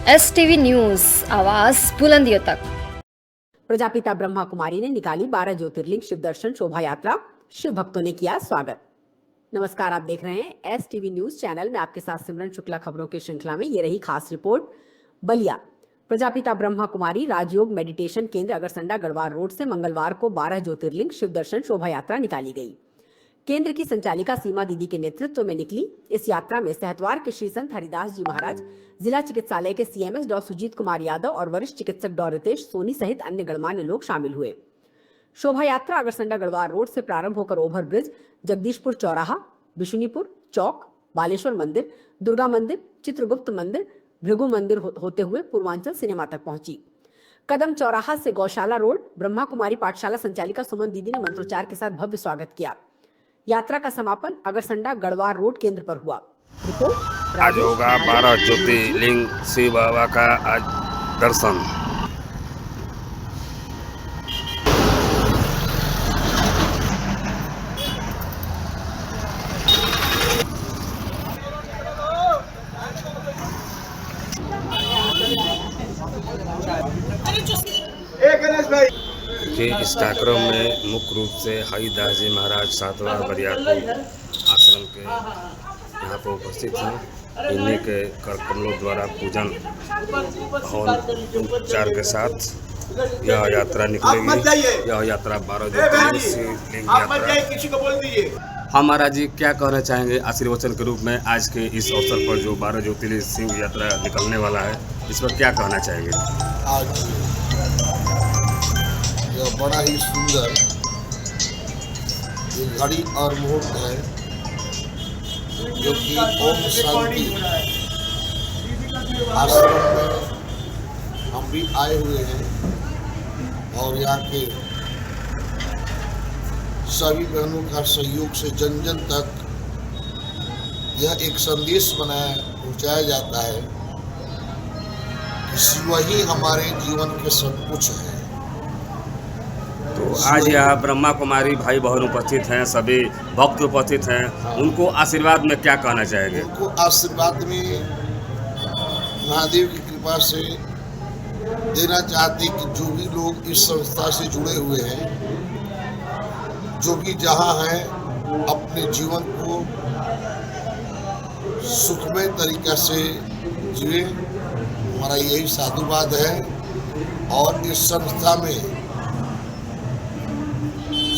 STV news, आवाज बुलंदियों तक। प्रजापिता ब्रह्मा कुमारी ने निकाली 12 ज्योतिर्लिंग शिव दर्शन शोभा यात्रा, शिव भक्तों ने किया स्वागत। नमस्कार, आप देख रहे हैं STV न्यूज चैनल में, आपके साथ सिमरन शुक्ला। खबरों की श्रृंखला में ये रही खास रिपोर्ट। बलिया प्रजापिता ब्रह्मा कुमारी राजयोग मेडिटेशन केंद्र अगरसंडा गढ़वाल रोड से मंगलवार को 12 ज्योतिर्लिंग शिव दर्शन शोभा यात्रा निकाली गई। केंद्र की संचालिका सीमा दीदी के नेतृत्व में निकली इस यात्रा में सहतवार के श्री संत हरिदास जी महाराज, जिला चिकित्सालय के CMS डॉ सुजीत कुमार यादव और वरिष्ठ चिकित्सक डॉ रितेश सोनी सहित अन्य गणमान्य लोग शामिल हुए। शोभा यात्रा अगरसंडा गढ़वाल रोड से प्रारंभ होकर ओवर ब्रिज, जगदीशपुर चौराहा, बिशुनीपुर चौक, बालेश्वर मंदिर, दुर्गा मंदिर, चित्रगुप्त मंदिर, भृगु मंदिर होते हुए पूर्वांचल सिनेमा तक पहुंची। कदम चौराहा से गौशाला रोड ब्रह्मा कुमारी पाठशाला संचालिका सुमन दीदी ने मंत्रोच्चार के साथ भव्य स्वागत किया। यात्रा का समापन अगरसंडा गढ़वाल रोड केंद्र पर हुआ। आज होगा 12 ज्योतिर्लिंग शिव बाबा का आज दर्शन। कि इस कार्यक्रम में मुख्य रूप से हरिदास जी महाराज सातवां बरियापुर आश्रम के यहाँ पर उपस्थित हैं। इन्हीं के कर कमलों द्वारा पूजन और उपचार के साथ यह यात्रा निकलेगी। यह यात्रा 12 ज्योतिर्लिंग यात्रा। हम महाराज जी क्या कहना चाहेंगे आशीर्वचन के रूप में आज के इस अवसर पर जो 12 ज्योतिर्लिंग सिंह यात्रा निकलने वाला है, इस पर क्या कहना चाहेंगे? आज यह बड़ा ही सुंदर एक घड़ी और मुहूर्त है जो कि ओम शांति आश्रम में हम भी आए हुए हैं और यहाँ के सभी बहनों का सहयोग से जन जन तक यह एक संदेश पहुँचाया जाता है कि शिव ही हमारे जीवन के सब कुछ है। तो आज यहाँ ब्रह्मा कुमारी भाई बहन उपस्थित हैं, सभी भक्त उपस्थित हैं। उनको आशीर्वाद में क्या कहना चाहेंगे? उनको आशीर्वाद में महादेव की कृपा से देना चाहते कि जो भी लोग इस संस्था से जुड़े हुए हैं, जो भी जहाँ हैं, अपने जीवन को सुखमय तरीका से जिए, हमारा यही साधुवाद है। और इस संस्था में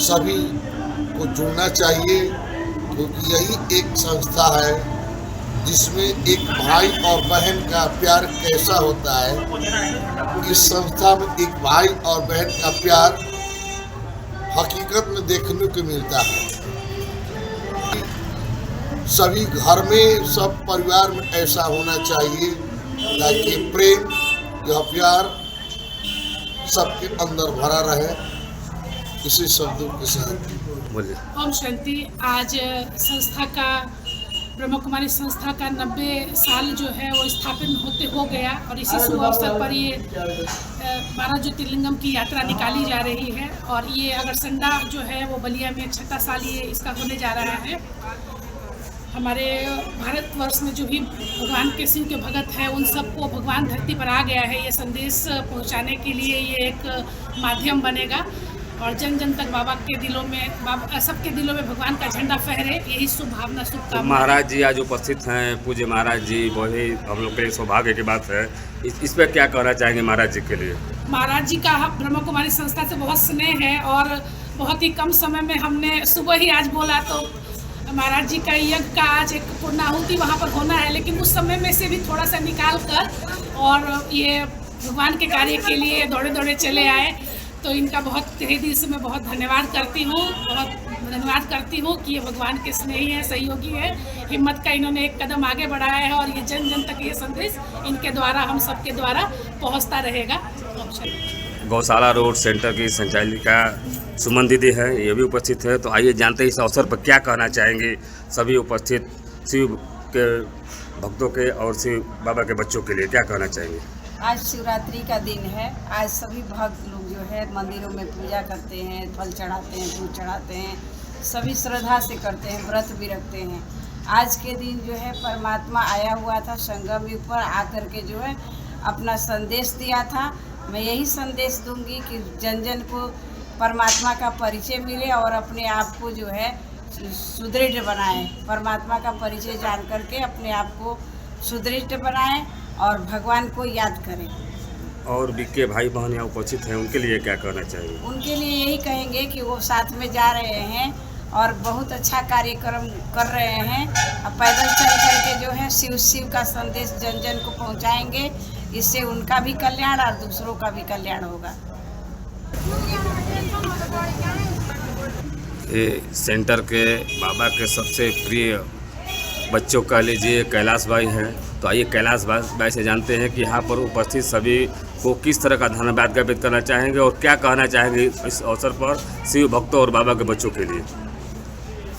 सभी को जुड़ना चाहिए क्योंकि यही एक संस्था है जिसमें एक भाई और बहन का प्यार कैसा होता है। इस संस्था में एक भाई और बहन का प्यार हकीकत में देखने को मिलता है। सभी घर में, सब परिवार में ऐसा होना चाहिए ताकि प्रेम, यह प्यार सबके अंदर भरा रहे। इसी शब्दों के साथ बोलिए। ओम शांति। आज संस्था का, ब्रह्मा कुमारी संस्था का 90 साल जो है वो स्थापित हो गया और इसी शुभ अवसर पर ये 12 ज्योतिर्लिंगम की यात्रा निकाली जा रही है। और ये अगरसंडा जो है वो बलिया में 6वां साल ये इसका होने जा रहा है। हमारे भारतवर्ष में जो भी भगवान के शिव के भगत हैं, उन सबको भगवान धरती पर आ गया है। ये संदेश पहुंचाने के लिए ये एक माध्यम बनेगा और जन जन तक बाबा के दिलों में, सबके दिलों में भगवान का झंडा फहरे, यही शुभ भावना, शुभकामना। महाराज जी आज उपस्थित हैं, पूज्य महाराज जी, वही हम लोग के लिए सौभाग्य की बात है। इस पर क्या कहना चाहेंगे महाराज जी के लिए? महाराज जी का ब्रह्मा कुमारी संस्था से बहुत स्नेह है और बहुत ही कम समय में हमने सुबह ही आज बोला तो महाराज जी का यज्ञ का आज एक पूर्णाहुति वहाँ पर होना है, लेकिन उस समय में से भी थोड़ा सा निकाल कर और ये भगवान के कार्य के लिए दौड़े दौड़े चले आए। तो इनका बहुत तहे दिल से मैं बहुत धन्यवाद करती हूँ कि ये भगवान के स्नेही है, सहयोगी है। हिम्मत का इन्होंने एक कदम आगे बढ़ाया है और ये जन जन तक ये संदेश इनके द्वारा, हम सबके द्वारा पहुँचता रहेगा। गौशाला रोड सेंटर की संचालिका सुमन दीदी है, ये भी उपस्थित है। तो आइए जानते हैं इस अवसर पर क्या कहना चाहेंगे सभी उपस्थित शिव के भक्तों के और शिव बाबा के बच्चों के लिए क्या कहना चाहेंगे? आज शिवरात्रि का दिन है। आज सभी भक्त लोग जो है मंदिरों में पूजा करते हैं, फल चढ़ाते हैं, दूध चढ़ाते हैं, सभी श्रद्धा से करते हैं, व्रत भी रखते हैं। आज के दिन जो है परमात्मा आया हुआ था संगम ऊपर आकर के जो है अपना संदेश दिया था। मैं यही संदेश दूंगी कि जन जन को परमात्मा का परिचय मिले और अपने आप को जो है सुदृढ़ बनाएं। परमात्मा का परिचय जान करके अपने आप को सुदृढ़ बनाएं और भगवान को याद करें। और बीके भाई बहन यहाँ उपस्थित हैं, उनके लिए क्या कहना चाहिए? उनके लिए यही कहेंगे कि वो साथ में जा रहे हैं और बहुत अच्छा कार्यक्रम कर रहे हैं। अब पैदल चल करके जो है शिव का संदेश जन जन को पहुंचाएंगे। इससे उनका भी कल्याण और दूसरों का भी कल्याण होगा। ये सेंटर के बाबा के सबसे प्रिय बच्चों का लीजिए कैलाश भाई हैं। तो आइए कैलाश भाई से जानते हैं कि यहाँ पर उपस्थित सभी को किस तरह का धन्यवाद ज्ञापित करना चाहेंगे और क्या कहना चाहेंगे इस अवसर पर शिव भक्तों और बाबा के बच्चों के लिए।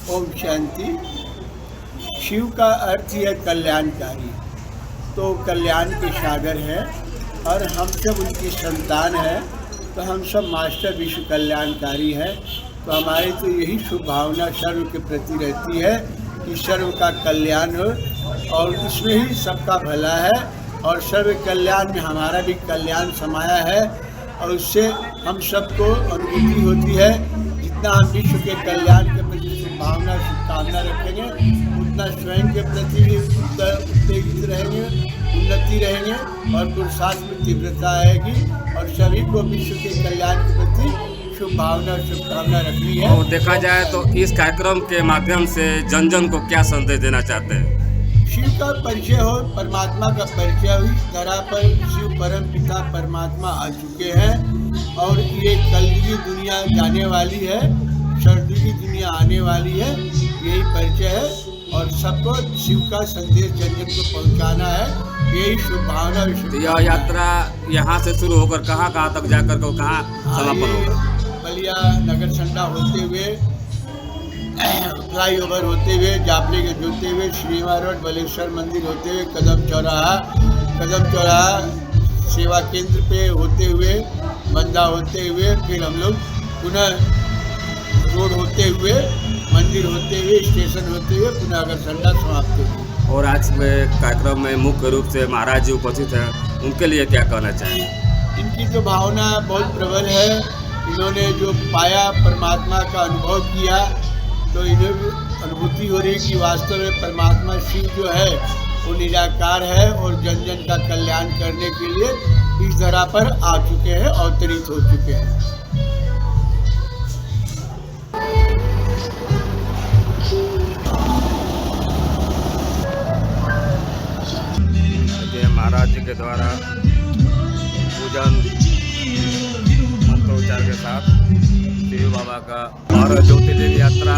ओम शांति। शिव का अर्थ है कल्याणकारी, तो कल्याण के सागर है और हम सब उनकी संतान हैं। तो हम सब मास्टर विश्व कल्याणकारी हैं। तो हमारी तो यही शुभ भावना सर्व के प्रति रहती है कि सर्व का कल्याण हो और इसमें ही सबका भला है और सर्व कल्याण में हमारा भी कल्याण समाया है और उससे हम सबको अनुभूति होती है। जितना हम विश्व के कल्याण के प्रति शुभभावना शुभकामना रखेंगे उतना स्वयं के प्रति भी उत्तेजित रहेंगे, उन्नति रहेंगे और पुरुषार्थ में तीव्रता आएगी और सभी को विश्व के कल्याण के प्रति शुभ भावना शुभकामना रखनी है। और देखा जाए तो इस कार्यक्रम के माध्यम से जन जन को क्या संदेश देना चाहते हैं? शिव का परिचय हो, परमात्मा का परिचय हो। इस तरह पर शिव परम पिता परमात्मा आ चुके हैं और ये कलयुगी दुनिया जाने वाली है, सर्वयुगी दुनिया आने वाली है। यही परिचय है और सबको शिव का संदेश जन जन को पहुँचाना है। यही शुभ भावना। यह यात्रा यहाँ से शुरू होकर कहाँ तक जाकर को कहाँ समापन होगा? बलिया नगर संडा होते हुए, फ्लाईओवर होते हुए, जापले गेट होते हुए, श्रीवा रोड, बलेश्वर मंदिर होते हुए, कदम चौराहा सेवा केंद्र पे होते हुए, बंदा होते हुए, फिर हम लोग पुनः रोड होते हुए, मंदिर होते हुए, स्टेशन होते हुए पुनः अगर संडा समाप्त होगी। और आज में कार्यक्रम में मुख्य रूप से महाराज जी उपस्थित हैं, उनके लिए क्या कहना चाहेंगे? इनकी तो भावना बहुत प्रबल है। इन्होंने जो पाया, परमात्मा का अनुभव किया, तो इन्हें अनुभूति हो रही कि वास्तव में परमात्मा शिव जो है वो निराकार है और जन जन का कल्याण करने के लिए इस धरा पर आ चुके हैं, अवतरित हो चुके हैं। महाराज जी के द्वारा पूजन मंत्रोच्चार के साथ शिव बाबा का 12 ज्योतिर्लिंग यात्रा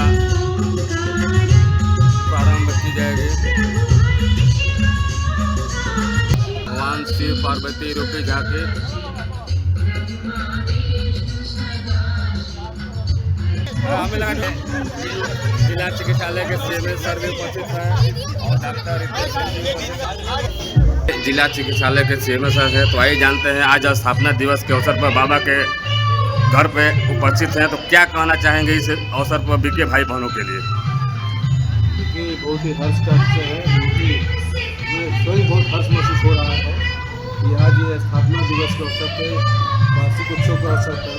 प्रारंभ की जाएगी। भगवान शिव पार्वती रूपी झांकी जिला चिकित्सालय के सीएमएस सर भी उपस्थित हैं और डॉक्टर जिला चिकित्सालय के सीएमएस सर हैं। तो आइए जानते हैं आज स्थापना दिवस के अवसर पर बाबा के घर पे उपस्थित हैं, तो क्या कहना चाहेंगे इस अवसर पर बीके भाई बहनों के लिए? देखिए, बहुत ही हर्ष का विषय है, क्योंकि मुझे स्वयं बहुत हर्ष महसूस हो रहा है कि आज ये स्थापना दिवस के अवसर पर, वार्षिक उत्सव के अवसर पर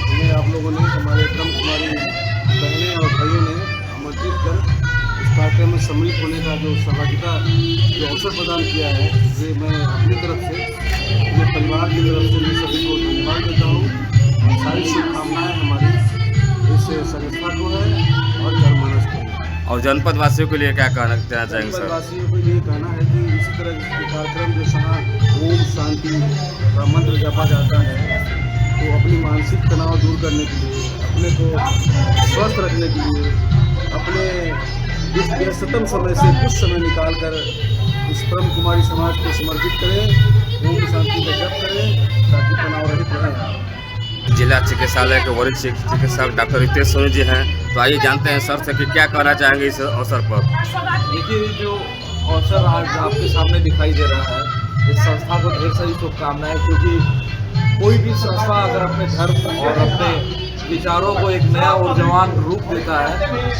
हमें आप लोगों ने, हमारे ब्रह्म कुमारी बहनें और भाइयों ने आमंत्रित कर इस कार्यक्रम में सम्मिलित होने का जो सहभागिता जो अवसर प्रदान किया है, ये मैं अपनी तरफ से, अपने परिवार की तरफ से मैं सभी को धन्यवाद देता हूँ। सारी शुभकामनाएँ हमारी इस संस्था को है और जनमानस को। और जनपद वासियों के लिए क्या कहना चाहेंगे सर? जनपद वासियों को ये कहना है कि इसी तरह के कार्यक्रम जो जहाँ ओम शांति का मंत्र जपा जाता है, तो अपनी मानसिक तनाव दूर करने के लिए, अपने को स्वस्थ रखने के लिए, अपने इस व्यस्ततम समय से कुछ समय निकाल कर इस ब्रह्म कुमारी समाज को समर्पित करें, ओम शांति का जप करें ताकि तनाव रहित रहें। जिला चिकित्सालय के वरिष्ठ चिकित्सक डॉक्टर रितेश सोनी जी हैं, तो आइए जानते हैं सर से कि क्या कहना चाहेंगे इस अवसर पर। देखिए, जो अवसर आज आपके सामने दिखाई दे रहा है, इस संस्था को ढेर सारी शुभकामनाएं, क्योंकि कोई भी संस्था अगर अपने धर्म और अपने विचारों को एक नया ऊर्जावान रूप देता है।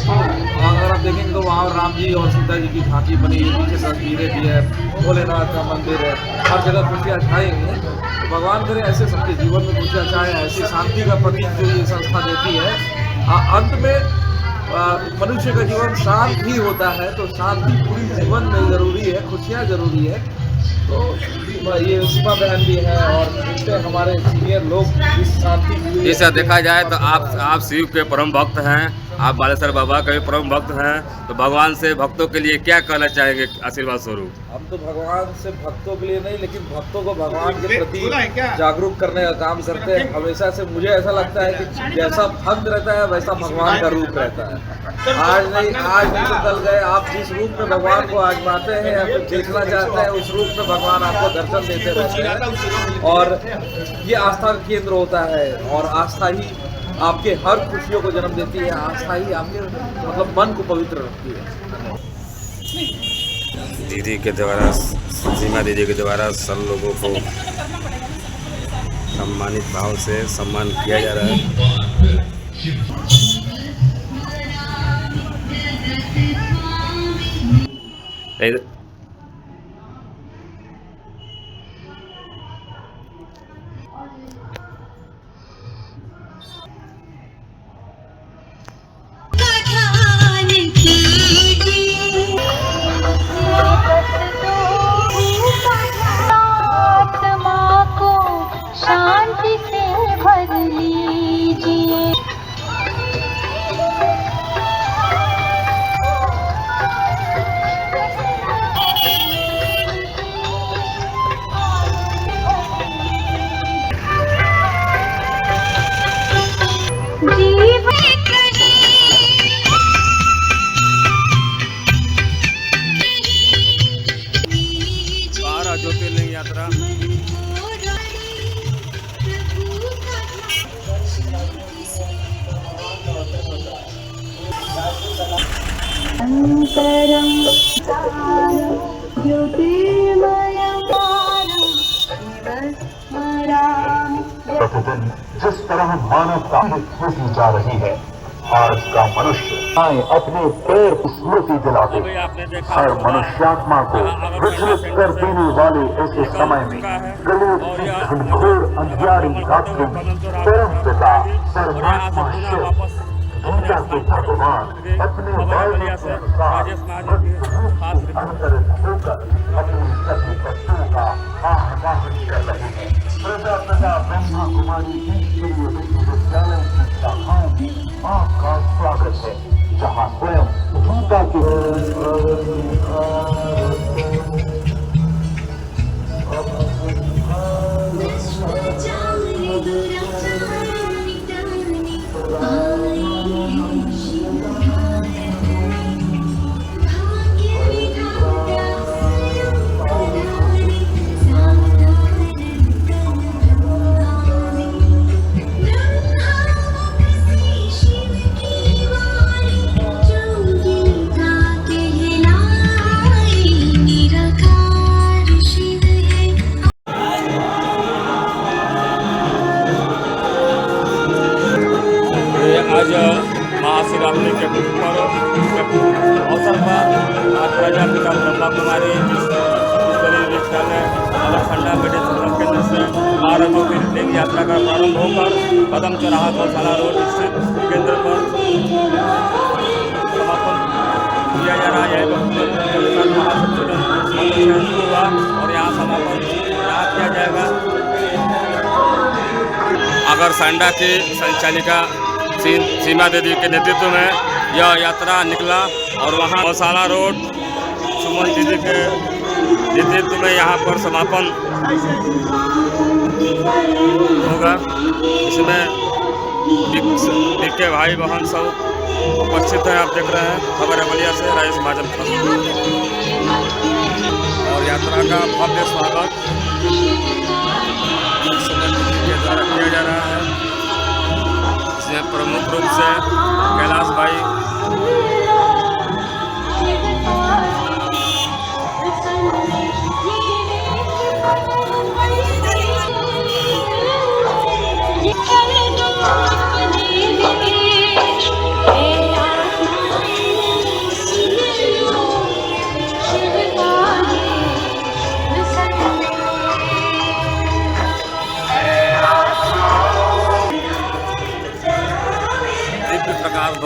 और अगर आप देखेंगे तो वहाँ राम जी और सीता जी की झांकी बनी है, पीछे तस्वीरें भी है, भोलेनाथ का मंदिर है, हर जगह खुशियाँ छाई हुई हैं। तो भगवान करे ऐसे सबके जीवन में खुशियाँ छाए, ऐसी शांति का प्रतीक जो ये संस्था देती है। अंत में मनुष्य का जीवन शांत ही होता है, तो शांति पूरी जीवन में ज़रूरी है, खुशियाँ ज़रूरी है। तो ये सीमा बहन भी है और इनसे हमारे सीनियर लोग इस शांति जैसा देखा जाए तो आप शिव के परम भक्त हैं, आप बालेश्वर बाबा के भी परम भक्त हैं, तो भगवान से भक्तों के लिए क्या कहना चाहेंगे आशीर्वाद स्वरूप? हम तो भगवान से भक्तों के लिए नहीं, लेकिन भक्तों को भगवान के प्रति जागरूक करने का काम करते हैं। हमेशा से मुझे ऐसा लगता है कि जैसा भक्त रहता है वैसा भगवान का रूप रहता है। आज नहीं तो कल गए, आप जिस रूप में भगवान को आजमाते हैं या फिर देखना चाहते हैं, उस रूप में भगवान आपको दर्शन देते रहते हैं। और ये आस्था का केंद्र होता है, और आस्था ही आपके हर खुशियों को जन्म देती है, आस्था ही आपके मतलब मन को पवित्र रखती है। दीदी के द्वारा, सीमा दीदी के द्वारा सब लोगों को सम्मानित भाव से सम्मान किया जा रहा है। शांति से भर लीजिए। ज्योतिर्लिंग यात्रा प्रतिदिन जिस तरह मानवता होती जा रही है, आज का मनुष्य अपने पैर की स्मृति दिलाते हर मनुष्यात्मा को विचलित कर देने वाले ऐसे समय में गरीब की घनघोर अंधियारी रात्रि में परम पिता परमात्मा शिव दुनिया के भगवान अपने वायु के अनुसार अंतरित होकर अपनी सभी भक्तों का आह्वान कर रहे हैं। प्रजा ब्रह्मा कुमारी केंद्रीय विश्वविद्यालय की शाखाओं में आपका स्वागत है, जहाँ स्वयं गीता के आज महाशिवरात्रि के अवसर पर आज प्रजापिता ब्रह्मा कुमारी ईश्वरीय विद्यालय अलखंडा मेडिकल संरक्षण केंद्र से 12 ज्योतिर्लिंग यात्रा का प्रारंभ होकर कदम चौराहा गौशाला रोड स्थित केंद्र पर समापन किया जा रहा है। हुआ और यहाँ समापन यहाँ किया जाएगा। अगर सांडा की संचालिका सीमा दीदी के नेतृत्व में यह यात्रा निकला और वहाँ गौशाला रोड सुमन दीदी के नेतृत्व में यहाँ पर समापन होगा। इसमें के भाई बहन सब उपस्थित हैं। आप देख रहे हैं खबर बलिया से राजेश महाजन और यात्रा का भव्य स्वागत सुमन दीदी के द्वारा किया जा रहा है। इसमें प्रमुख रूप से कैलाश भाई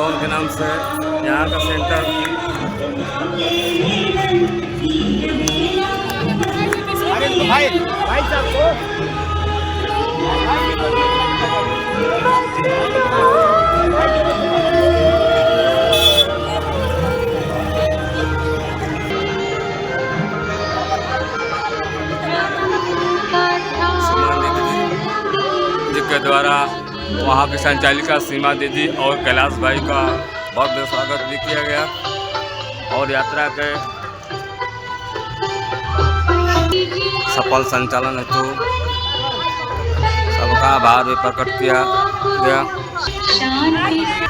भवन के नाम से यहाँ का सेंटर भाई साहब को के द्वारा वहाँ की संचालिका सीमा दीदी और कैलाश भाई का बहुत बहुत स्वागत भी किया गया और यात्रा के सफल संचालन हेतु सबका आभार भी प्रकट किया गया।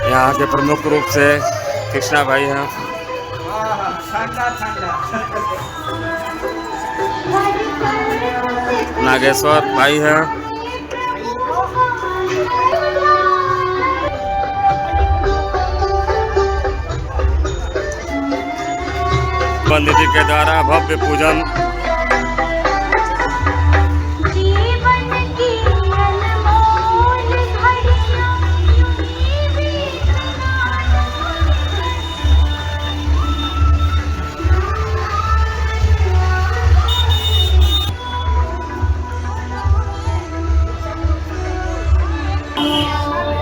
यहाँ के प्रमुख रूप से कृष्णा भाई हैं, नागेश्वर भाई हैं, दीदी के द्वारा भव्य पूजन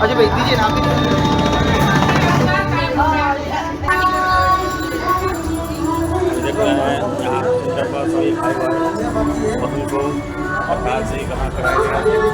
अजय भाई दीजिए नाम देख रहे हैं यहाँ सेंटर पर सभी भाई बहन को अवकाश से कहाँ कराया गया।